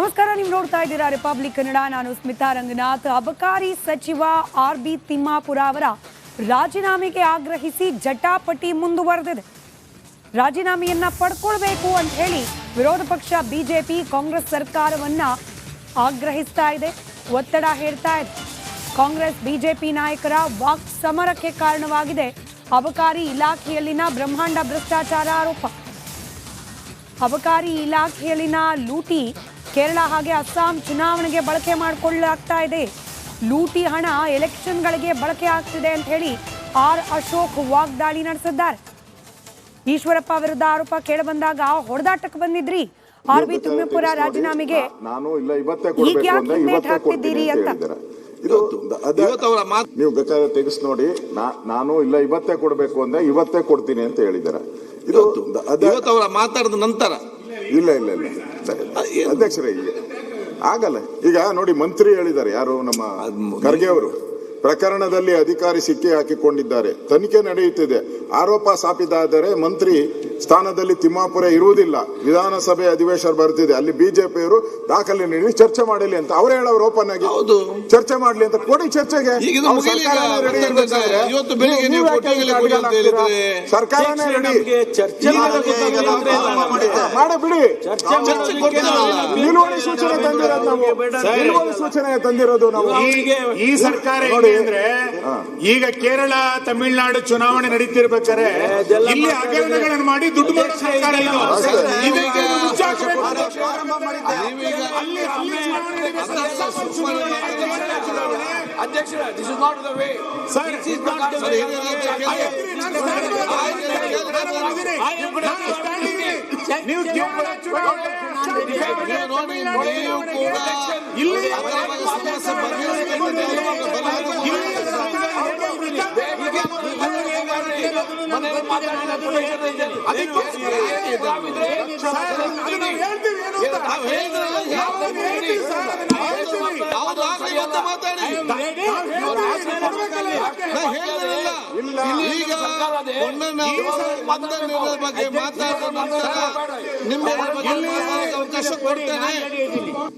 ನಮಸ್ಕಾರ, ನೀವು ನೋಡ್ತಾ ಇದ್ದೀರಾ ರಿಪಬ್ಲಿಕ್ ಕನ್ನಡ. ನಾನು ಸ್ಮಿತಾ ರಂಗನಾಥ್. ಅಬಕಾರಿ ಸಚಿವ ಆರ್.ಬಿ. ತಿಮ್ಮಾಪುರ ಅವರ ರಾಜೀನಾಮೆಗೆ ಆಗ್ರಹಿಸಿ ಜಟಾಪಟಿ ಮುಂದುವರೆದಿದೆ. ರಾಜೀನಾಮೆಯನ್ನ ಪಡ್ಕೊಳ್ಬೇಕು ಅಂತ ಹೇಳಿ ವಿರೋಧ ಪಕ್ಷ ಬಿಜೆಪಿ ಕಾಂಗ್ರೆಸ್ ಸರ್ಕಾರವನ್ನ ಆಗ್ರಹಿಸ್ತಾ ಇದೆ, ಒತ್ತಡ ಹೇರ್ತಾ ಇದೆ. ಕಾಂಗ್ರೆಸ್ ಬಿಜೆಪಿ ನಾಯಕರ ವಾಕ್ ಸಮರಕ್ಕೆ ಕಾರಣವಾಗಿದೆ ಅಬಕಾರಿ ಇಲಾಖೆಯಲ್ಲಿನ ಬ್ರಹ್ಮಾಂಡ ಭ್ರಷ್ಟಾಚಾರ ಆರೋಪ. ಅಬಕಾರಿ ಇಲಾಖೆಯಲ್ಲಿನ ಲೂಟಿ ಕೇರಳ ಹಾಗೆ ಅಸ್ಸಾಂ ಚುನಾವಣೆಗೆ ಬಳಕೆ ಮಾಡಿಕೊಳ್ಳಲಾಗ್ತಾ ಇದೆ. ಲೂಟಿ ಹಣ ಎಲೆಕ್ಷನ್ಗಳಿಗೆ ಬಳಕೆ ಆಗ್ತಿದೆ ಅಂತ ಹೇಳಿ ಆರ್ ಅಶೋಕ್ ವಾಗ್ದಾಳಿ ನಡೆಸಿದ್ದಾರೆ. ಈಶ್ವರಪ್ಪ ವಿರುದ್ಧ ಆರೋಪ ಕೇಳಬಂದಾಗ ಹೊಡೆದಾಟಕ್ಕೆ ಬಂದಿದ್ರಿ. ಆರ್.ಬಿ. ತಿಮ್ಮಾಪುರ ರಾಜೀನಾಮೆಗೆ ಈಗ ಯಾಕೆ ಹಿಂದೇಟ್ ಹಾಕ್ತಿದ್ದೀರಿ ಅಂತ ನೀವು ಬೇಕಾದ್ರೆ ತೆಗೆಸ್ ನೋಡಿ. ನಾನು ಇಲ್ಲ ಇವತ್ತೇ ಕೊಡ್ಬೇಕು ಅಂದ್ರೆ ಇವತ್ತೇ ಕೊಡ್ತೀನಿ ಅಂತ ಹೇಳಿದ್ದಾರೆ. ಅವರ ಮಾತಾಡಿದ ನಂತರ ಇಲ್ಲ ಇಲ್ಲ ಇಲ್ಲ ಅಧ್ಯಕ್ಷರೇ, ಈಗ ಆಗಲ್ಲ. ಈಗ ನೋಡಿ, ಮಂತ್ರಿ ಹೇಳಿದ್ದಾರೆ, ಯಾರು ನಮ್ಮ ಖರ್ಗೆ ಅವರು, ಪ್ರಕರಣದಲ್ಲಿ ಅಧಿಕಾರಿ ಸಿಕ್ಕಿ ಹಾಕಿಕೊಂಡಿದ್ದಾರೆ, ತನಿಖೆ ನಡೆಯುತ್ತಿದೆ, ಆರೋಪ ಸಾಬೀತಾದರೆ ಮಂತ್ರಿ ಸ್ಥಾನದಲ್ಲಿ ತಿಮ್ಮಾಪುರ ಇರುವುದಿಲ್ಲ, ವಿಧಾನಸಭೆ ಅಧಿವೇಶನ ಬರ್ತಿದೆ, ಅಲ್ಲಿ ಬಿಜೆಪಿಯವರು ದಾಖಲೆ ನೀಡಿ ಚರ್ಚೆ ಮಾಡಲಿ ಅಂತ ಅವರೇ ಹೇಳೋರು. ಓಪನ್ ಆಗಿ ಚರ್ಚೆ ಮಾಡ್ಲಿ ಅಂತ ಕೊಡಿ ಚರ್ಚೆಗೆ. ಸರ್ಕಾರನೇ ರೆಡಿ ಮಾಡಬಿಡಿ. ನಿಲುವಳಿ ಸೂಚನೆ ತಂದಿರೋದು ನಾವು, ನಿಲುವಳಿ ಸೂಚನೆ ತಂದಿರೋದು ನಾವು. ಈ ಸರ್ಕಾರ ಅಂದ್ರೆ ಈಗ ಕೇರಳ ತಮಿಳುನಾಡು ಚುನಾವಣೆ ನಡೀತಿರ್ಬೇಕಾದ್ರೆ ಇಲ್ಲಿ ಹಗರಣಗಳನ್ನು ಮಾಡಿ ದುಡ್ಡು ಮಾಡೋ ಸರ್ಕಾರ ಇದು. ಅಧ್ಯಕ್ಷರ, this is not the way. Sir, this is not the way. ನೀವು ಕೇರಳ ಚುನಾವಣೆ ಇಲ್ಲಿ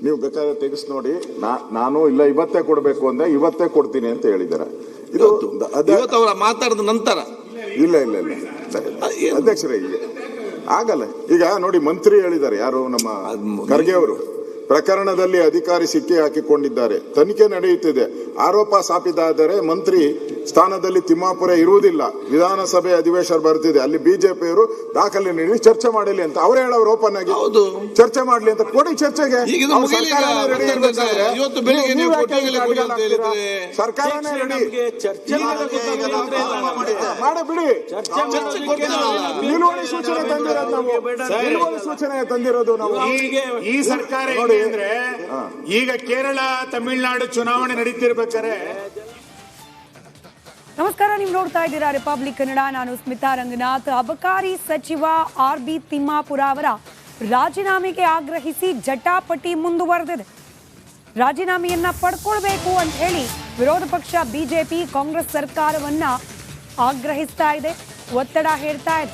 ನೀವು ಬೇಕಾದ್ರೆ ತೆಗೆಸ್ ನೋಡಿ. ನಾನು ಇಲ್ಲ ಇವತ್ತೇ ಕೊಡ್ಬೇಕು ಅಂದ್ರೆ ಇವತ್ತೇ ಕೊಡ್ತೀನಿ ಅಂತ ಹೇಳಿದ್ದಾರೆ. ಅವರ ಮಾತಾಡಿದ ನಂತರ ಇಲ್ಲ ಇಲ್ಲ ಇಲ್ಲ ಅಧ್ಯಕ್ಷರೇ, ಈಗ ಆಗಲ್ಲ. ಈಗ ನೋಡಿ, ಮಂತ್ರಿ ಹೇಳಿದ್ದಾರೆ, ಯಾರು ನಮ್ಮ ಖರ್ಗೆ ಅವರು, ಪ್ರಕರಣದಲ್ಲಿ ಅಧಿಕಾರಿ ಸಿಕ್ಕಿ ಹಾಕಿಕೊಂಡಿದ್ದಾರೆ, ತನಿಖೆ ನಡೆಯುತ್ತಿದೆ, ಆರೋಪ ಸಾಬೀತಾದರೆ ಮಂತ್ರಿ ಸ್ಥಾನದಲ್ಲಿ ತಿಮ್ಮಾಪುರ ಇರುವುದಿಲ್ಲ, ವಿಧಾನಸಭೆ ಅಧಿವೇಶನ ಬರ್ತಿದೆ, ಅಲ್ಲಿ ಬಿಜೆಪಿಯವರು ದಾಖಲೆ ನೀಡಿ ಚರ್ಚೆ ಮಾಡಲಿ ಅಂತ ಅವರೇ ಹೇಳೋರು. ಓಪನ್ ಆಗಿ ಚರ್ಚೆ ಮಾಡ್ಲಿ ಅಂತ ಕೊಡಿ ಚರ್ಚೆಗೆ. ಸರ್ಕಾರನೇ ರೆಡಿ ಮಾಡಬಿಡಿ. ನಿಲುವಳಿ ಸೂಚನೆ ತಂದಿರೋದು ನಾವು, ನಿಲುವಳಿ ಸೂಚನೆ ತಂದಿರೋದು ನಾವು. ಈ ಸರ್ಕಾರ ಅಂದ್ರೆ ಈಗ ಕೇರಳ ತಮಿಳುನಾಡು ಚುನಾವಣೆ ನಡೀತಿರ್ಬೇಕಾದ್ರೆ. ನಮಸ್ಕಾರ, ನೀವು ನೋಡ್ತಾ ಇದ್ದೀರಾ ರಿಪಬ್ಲಿಕ್ ಕನ್ನಡ. ನಾನು ಸ್ಮಿತಾ ರಂಗನಾಥ್. ಅಬಕಾರಿ ಸಚಿವ ಆರ್.ಬಿ. ತಿಮ್ಮಾಪುರ ಅವರ ರಾಜೀನಾಮೆಗೆ ಆಗ್ರಹಿಸಿ ಜಟಾಪಟಿ ಮುಂದುವರೆದಿದೆ. ರಾಜೀನಾಮೆಯನ್ನ ಪಡ್ಕೊಳ್ಬೇಕು ಅಂತ ಹೇಳಿ ವಿರೋಧ ಪಕ್ಷ ಬಿಜೆಪಿ ಕಾಂಗ್ರೆಸ್ ಸರ್ಕಾರವನ್ನ ಆಗ್ರಹಿಸ್ತಾ ಇದೆ, ಒತ್ತಡ ಹೇರ್ತಾ ಇದೆ.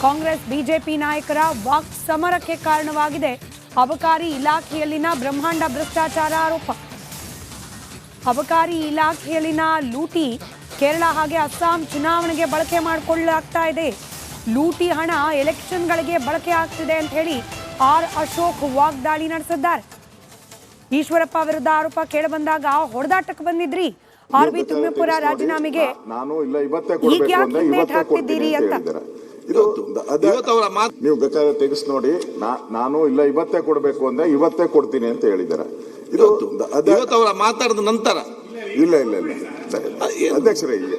ಕಾಂಗ್ರೆಸ್ ಬಿಜೆಪಿ ನಾಯಕರ ವಾಕ್ ಸಮರಕ್ಕೆ ಕಾರಣವಾಗಿದೆ ಅಬಕಾರಿ ಇಲಾಖೆಯಲ್ಲಿನ ಬ್ರಹ್ಮಾಂಡ ಭ್ರಷ್ಟಾಚಾರ ಆರೋಪ. ಅಬಕಾರಿ ಇಲಾಖೆಯಲ್ಲಿನ ಲೂಟಿ ಕೇರಳ ಹಾಗೆ ಅಸ್ಸಾಂ ಚುನಾವಣೆಗೆ ಬಳಕೆ ಮಾಡಿಕೊಳ್ಳಲಾಗ್ತಾ ಇದೆ. ಲೂಟಿ ಹಣ ಎಲೆಕ್ಷನ್ಗಳಿಗೆ ಬಳಕೆ ಆಗ್ತಿದೆ ಅಂತ ಹೇಳಿ ಆರ್ ಅಶೋಕ್ ವಾಗ್ದಾಳಿ ನಡೆಸಿದ್ದಾರೆ. ಈಶ್ವರಪ್ಪ ವಿರುದ್ಧ ಆರೋಪ ಕೇಳಬಂದಾಗ ಹೊಡೆದಾಟಕ್ಕೆ ಬಂದಿದ್ರಿ. ಆರ್.ಬಿ. ತಿಮ್ಮಾಪುರ ರಾಜೀನಾಮೆಗೆ ಈಗ ಯಾಕೆ ಹಿಂದೇಟ್ ಹಾಕ್ತಿದ್ದೀರಿ ಅಂತ ನೀವು ಬೇಕಾದ್ರೆ ತೆಗೆಸ್ ನೋಡಿ. ನಾನು ಇಲ್ಲ ಇವತ್ತೇ ಕೊಡ್ಬೇಕು ಅಂದ್ರೆ ಇವತ್ತೇ ಕೊಡ್ತೀನಿ ಅಂತ ಹೇಳಿದ್ದಾರೆ. ಅವರ ಮಾತಾಡಿದ ನಂತರ ಇಲ್ಲ ಇಲ್ಲ ಇಲ್ಲ ಅಧ್ಯಕ್ಷರೇ, ಈಗ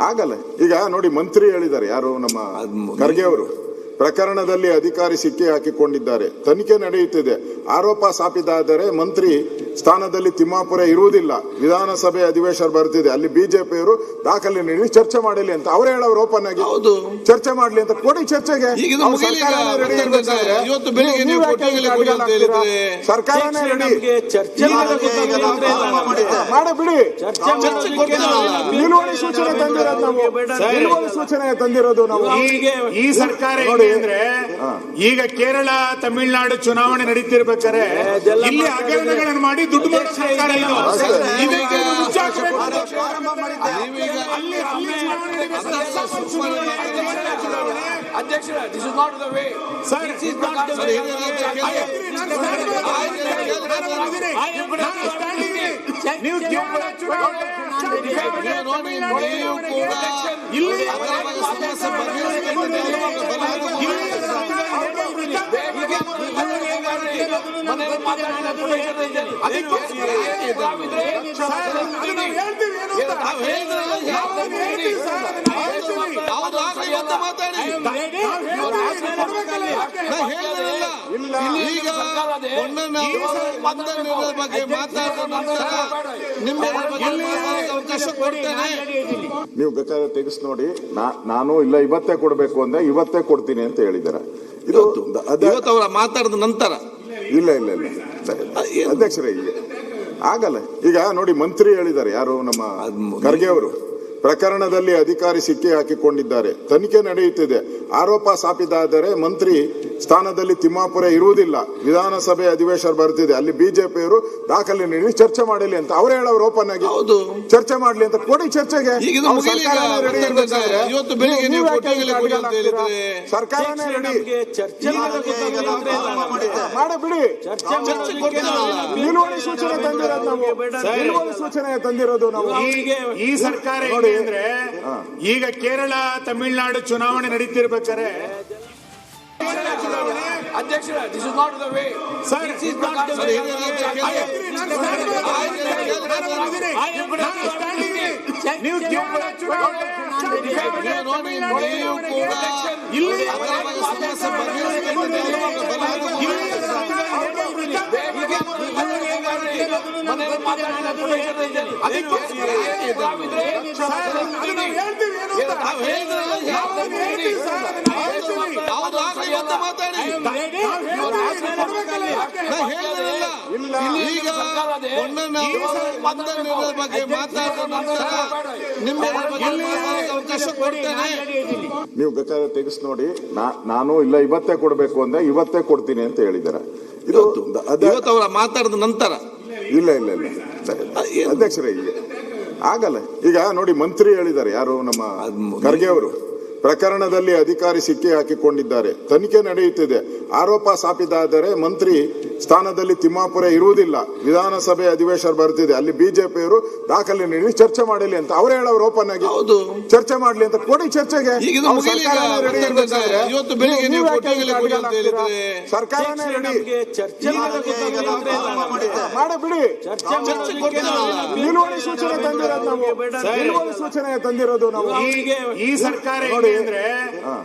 ಆಗಲ್ಲ. ಈಗ ನೋಡಿ, ಮಂತ್ರಿ ಹೇಳಿದ್ದಾರೆ, ಯಾರು ನಮ್ಮ ಖರ್ಗೆ ಅವರು, ಪ್ರಕರಣದಲ್ಲಿ ಅಧಿಕಾರಿ ಸಿಕ್ಕಿ ಹಾಕಿಕೊಂಡಿದ್ದಾರೆ, ತನಿಖೆ ನಡೆಯುತ್ತಿದೆ, ಆರೋಪ ಸಾಬೀತಾದರೆ ಮಂತ್ರಿ ಸ್ಥಾನದಲ್ಲಿ ತಿಮ್ಮಾಪುರ ಇರುವುದಿಲ್ಲ, ವಿಧಾನಸಭೆ ಅಧಿವೇಶನ ಬರ್ತಿದೆ, ಅಲ್ಲಿ ಬಿಜೆಪಿಯವರು ದಾಖಲೆ ನೀಡಿ ಚರ್ಚೆ ಮಾಡಲಿ ಅಂತ ಅವರೇ ಹೇಳೋರು ಓಪನ್ ಆಗಿ. ಹೌದು. ಚರ್ಚೆ ಮಾಡ್ಲಿ ಅಂತ ಕೊಡಿ ಚರ್ಚೆಗೆ. ಈಗ ಇದು ಮುಗಿಲಿ ಈಗ. ಇವತ್ತು ಬೆಳಿಗ್ಗೆ ನೀವು ಕೊಟ್ಟಿಗೆ ಕೊಡಿ ಅಂತ ಹೇಳಿದ್ರೆ ಸರ್ಕಾರನೇ ರೆಡಿ ಚರ್ಚೆ ಮಾಡ ಬಿಡಿ. ಚರ್ಚೆ ಕೊಡ್ತೀರಲ್ಲ. ನಿಲುವಳಿ ಸೂಚನೆ ತಂದಿರೋದು ನಾವು, ನಿಲುವಳಿ ಸೂಚನೆ ತಂದಿರೋದು ನಾವು. ಈ ಸರ್ಕಾರ ಹೇಗೆ ಅಂದ್ರೆ ಈಗ ಕೇರಳ ತಮಿಳುನಾಡು ಚುನಾವಣೆ ನಡೀತಿರ್ಬೇಕಾದ್ರೆ ಇಲ್ಲಿ ಹಗರಣಗಳನ್ನು ಮಾಡಿ ದುಡ್ಡು ಮಾಡೋ ಸರ್ಕಾರ ಇದು. ಇದಕ್ಕೆ ಮುಚ್ಚ ಹಾಕ್ಬೇಕು. ಅಲ್ಲಿ ಚುನಾವಣೆ ಅಧ್ಯಕ್ಷರ this is not the way. Sir ನೀವು ಕೇರಳ ಚುನಾವಣೆ ಇಲ್ಲಿ ಮನೆಯಲ್ಲಿ ಈಗ ಬಗ್ಗೆ ಮಾತಾಡಿದ ನಂತರ ನಿಮ್ಮ ಅವಕಾಶ ಕೊಡ್ತೇನೆ. ನೀವು ಬೇಕಾದ್ರೆ ತೆಗೆಸ್ ನೋಡಿ. ನಾನು ಇಲ್ಲ ಇವತ್ತೇ ಕೊಡ್ಬೇಕು ಅಂದ್ರೆ ಇವತ್ತೇ ಕೊಡ್ತೀನಿ ಅಂತ ಹೇಳಿದ್ದಾರೆ. ಇದು ಇವತ್ತು ಅವರ ಮಾತಾಡಿದ ನಂತರ ಇಲ್ಲ ಇಲ್ಲ ಇಲ್ಲ ಅಧ್ಯಕ್ಷರೇ, ಈಗ ಆಗಲ್ಲ. ಈಗ ನೋಡಿ, ಮಂತ್ರಿ ಹೇಳಿದ್ದಾರೆ, ಯಾರು ನಮ್ಮ ಖರ್ಗೆ ಅವರು, ಪ್ರಕರಣದಲ್ಲಿ ಅಧಿಕಾರಿ ಸಿಕ್ಕಿ ಹಾಕಿಕೊಂಡಿದ್ದಾರೆ, ತನಿಖೆ ನಡೆಯುತ್ತಿದೆ, ಆರೋಪ ಸಾಬೀತಾದರೆ ಮಂತ್ರಿ ಸ್ಥಾನದಲ್ಲಿ ತಿಮ್ಮಾಪುರ ಇರುವುದಿಲ್ಲ, ವಿಧಾನಸಭೆ ಅಧಿವೇಶನ ಬರ್ತಿದೆ, ಅಲ್ಲಿ ಬಿಜೆಪಿಯವರು ದಾಖಲೆ ನೀಡಿ ಚರ್ಚೆ ಮಾಡಲಿ ಅಂತ ಅವರೇ ಹೇಳೋರು ಓಪನ್ ಆಗಿ. ಹೌದು. ಚರ್ಚೆ ಮಾಡ್ಲಿ ಅಂತ ಕೊಡಿ ಚರ್ಚೆಗೆ. ಈಗ ಇದು ಮುಗಿಲಿ ಈಗ. ಇವತ್ತು ಬೆಳಿಗ್ಗೆ ನೀವು ಕೊಟ್ಟಿಗೆ ಕೊಡಿ ಅಂತ ಹೇಳಿದ್ರೆ ಸರ್ಕಾರನೇ ರೆಡಿ ಚರ್ಚೆ ಮಾಡ ಬಿಡಿ. ಚರ್ಚೆ ಕೊಡ್ತೀರಲ್ಲ. ನಿಲುವಳಿ ಸೂಚನೆ ತಂದಿರೋದು ನಾವು, ನಿಲುವಳಿ ಸೂಚನೆ ತಂದಿರೋದು ನಾವು. ಈ ಸರ್ಕಾರ ಹೇಗೆ ಅಂದ್ರೆ ಈಗ ಕೇರಳ ತಮಿಳುನಾಡು ಚುನಾವಣೆ ನಡೀತಿರ್ಬೇಕಾದ್ರೆ ಅಧ್ಯಕ್ಷರ this is not the way. Sir ನೀವು ಕೇರಳ ಚುನಾವಣೆ ಇಲ್ಲಿ ಮನೆಯಲ್ಲಿ ಈಗ ಬಗ್ಗೆ ಮಾತಾಡಿದ ನಂತರ ನಿಮ್ಮ ಅವಕಾಶ ಕೊಡ್ತೇನೆ. ನೀವು ಬೇಕಾದ್ರೆ ತೆಗೆಸ್ ನೋಡಿ. ನಾನು ಇಲ್ಲ ಇವತ್ತೇ ಕೊಡ್ಬೇಕು ಅಂದ್ರೆ ಇವತ್ತೇ ಕೊಡ್ತೀನಿ ಅಂತ ಹೇಳಿದ್ದಾರೆ. ಇದು ಇವತ್ತು ಅವರ ಮಾತಾಡಿದ ನಂತರ ಇಲ್ಲ ಇಲ್ಲ ಇಲ್ಲ ಅಧ್ಯಕ್ಷರೇ, ಈಗ ಆಗಲ್ಲ. ಈಗ ನೋಡಿ, ಮಂತ್ರಿ ಹೇಳಿದ್ದಾರೆ, ಯಾರು ನಮ್ಮ ಖರ್ಗೆ ಅವರು, ಪ್ರಕರಣದಲ್ಲಿ ಅಧಿಕಾರಿ ಸಿಕ್ಕಿ ಹಾಕಿಕೊಂಡಿದ್ದಾರೆ, ತನಿಖೆ ನಡೆಯುತ್ತಿದೆ, ಆರೋಪ ಸಾಬೀತಾದರೆ ಮಂತ್ರಿ ಸ್ಥಾನದಲ್ಲಿ ತಿಮ್ಮಾಪುರ ಇರುವುದಿಲ್ಲ, ವಿಧಾನಸಭೆ ಅಧಿವೇಶನ ಬರ್ತಿದೆ, ಅಲ್ಲಿ ಬಿಜೆಪಿಯವರು ದಾಖಲೆ ನೀಡಿ ಚರ್ಚೆ ಮಾಡಲಿ ಅಂತ ಅವರೇ ಹೇಳೋರು ಓಪನ್ ಆಗಿ. ಹೌದು. ಚರ್ಚೆ ಮಾಡ್ಲಿ ಅಂತ ಕೊಡಿ ಚರ್ಚೆಗೆ. ಈಗ ಇದು ಮುಗಿಲಿ ಈಗ. ಇವತ್ತು ಬೆಳಿಗ್ಗೆ ನೀವು ಕೊಟ್ಟಿಗೆ ಕೊಡಿ ಅಂತ ಹೇಳಿದ್ರೆ ಸರ್ಕಾರನೇ ರೆಡಿ ಚರ್ಚೆ ಮಾಡ ಬಿಡಿ. ಚರ್ಚೆ ಕೊಡ್ತೀರಲ್ಲ. ನಿಲುವಳಿ ಸೂಚನೆ ತಂದಿರೋದು ನಾವು, ನಿಲುವಳಿ ಸೂಚನೆ ತಂದಿರೋದು ನಾವು. ಈ ಸರ್ಕಾರ ಹೇಗೆ ಅಂದ್ರೆ